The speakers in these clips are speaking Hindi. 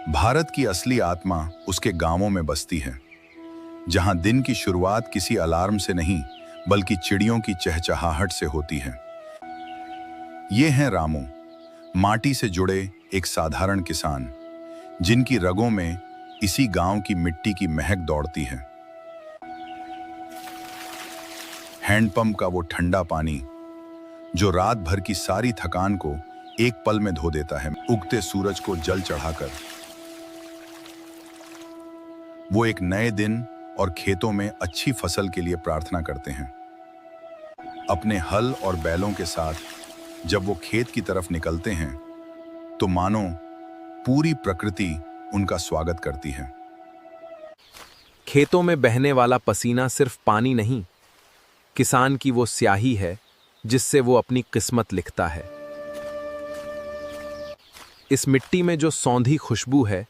भारत की असली आत्मा उसके गांवों में बसती है, जहां दिन की शुरुआत किसी अलार्म से नहीं बल्कि चिड़ियों की चहचहाहट से होती है। ये हैं रामू, माटी से जुड़े एक साधारण किसान, जिनकी रगों में इसी गांव की मिट्टी की महक दौड़ती है। हैंडपंप का वो ठंडा पानी जो रात भर की सारी थकान को एक पल में धो देता है, उगते सूरज को जल चढ़ाकर। वो एक नए दिन और खेतों में अच्छी फसल के लिए प्रार्थना करते हैं। अपने हल और बैलों के साथ जब वो खेत की तरफ निकलते हैं तो मानो पूरी प्रकृति उनका स्वागत करती है। खेतों में बहने वाला पसीना सिर्फ पानी नहीं, किसान की वो स्याही है जिससे वो अपनी किस्मत लिखता है। इस मिट्टी में जो सौंधी खुशबू है,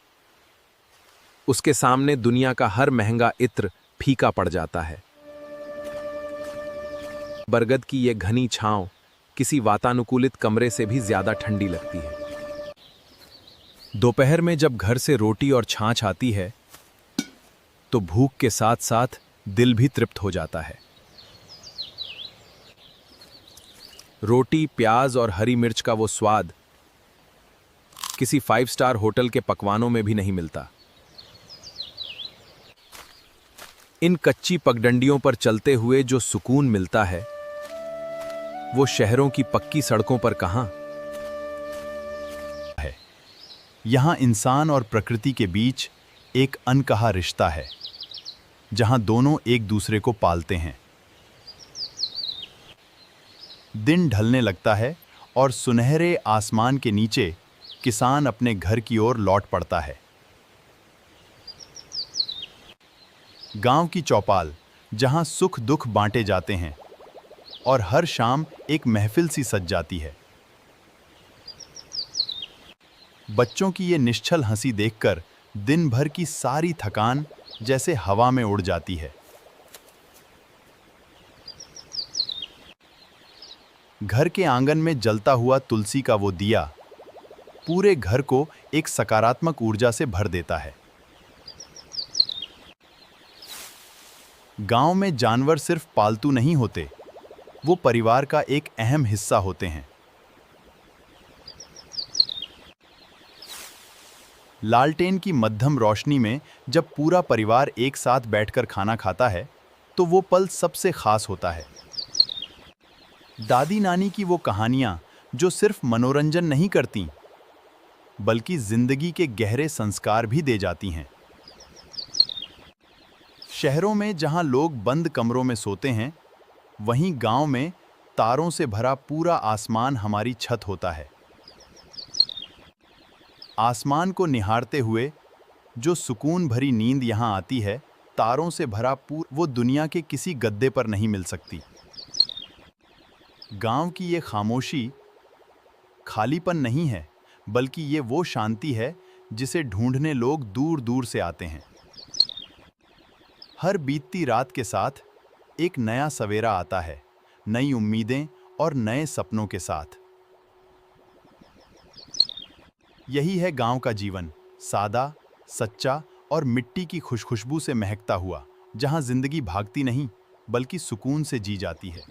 उसके सामने दुनिया का हर महंगा इत्र फीका पड़ जाता है। बरगद की ये घनी छांव किसी वातानुकूलित कमरे से भी ज्यादा ठंडी लगती है। दोपहर में जब घर से रोटी और छाछ आती है तो भूख के साथ साथ दिल भी तृप्त हो जाता है। रोटी, प्याज और हरी मिर्च का वो स्वाद किसी 5 स्टार होटल के पकवानों में भी नहीं मिलता। इन कच्ची पगडंडियों पर चलते हुए जो सुकून मिलता है, वो शहरों की पक्की सड़कों पर कहां है। यहां इंसान और प्रकृति के बीच एक अनकहा रिश्ता है, जहां दोनों एक दूसरे को पालते हैं। दिन ढलने लगता है और सुनहरे आसमान के नीचे किसान अपने घर की ओर लौट पड़ता है। गांव की चौपाल, जहां सुख दुख बांटे जाते हैं और हर शाम एक महफिल सी सज जाती है। बच्चों की ये निश्चल हंसी देखकर दिन भर की सारी थकान जैसे हवा में उड़ जाती है। घर के आंगन में जलता हुआ तुलसी का वो दिया पूरे घर को एक सकारात्मक ऊर्जा से भर देता है। गांव में जानवर सिर्फ पालतू नहीं होते, वो परिवार का एक अहम हिस्सा होते हैं। लालटेन की मध्यम रोशनी में जब पूरा परिवार एक साथ बैठकर खाना खाता है तो वो पल सबसे खास होता है। दादी नानी की वो कहानियां जो सिर्फ मनोरंजन नहीं करती बल्कि जिंदगी के गहरे संस्कार भी दे जाती हैं। शहरों में जहां लोग बंद कमरों में सोते हैं, वहीं गांव में तारों से भरा पूरा आसमान हमारी छत होता है। आसमान को निहारते हुए जो सुकून भरी नींद यहां आती है, तारों से भरा वो दुनिया के किसी गद्दे पर नहीं मिल सकती। गांव की ये खामोशी खालीपन नहीं है, बल्कि ये वो शांति है जिसे ढूंढने लोग दूर दूर से आते हैं। हर बीतती रात के साथ एक नया सवेरा आता है, नई उम्मीदें और नए सपनों के साथ। यही है गांव का जीवन, सादा, सच्चा और मिट्टी की खुशबू से महकता हुआ, जहां जिंदगी भागती नहीं बल्कि सुकून से जी जाती है।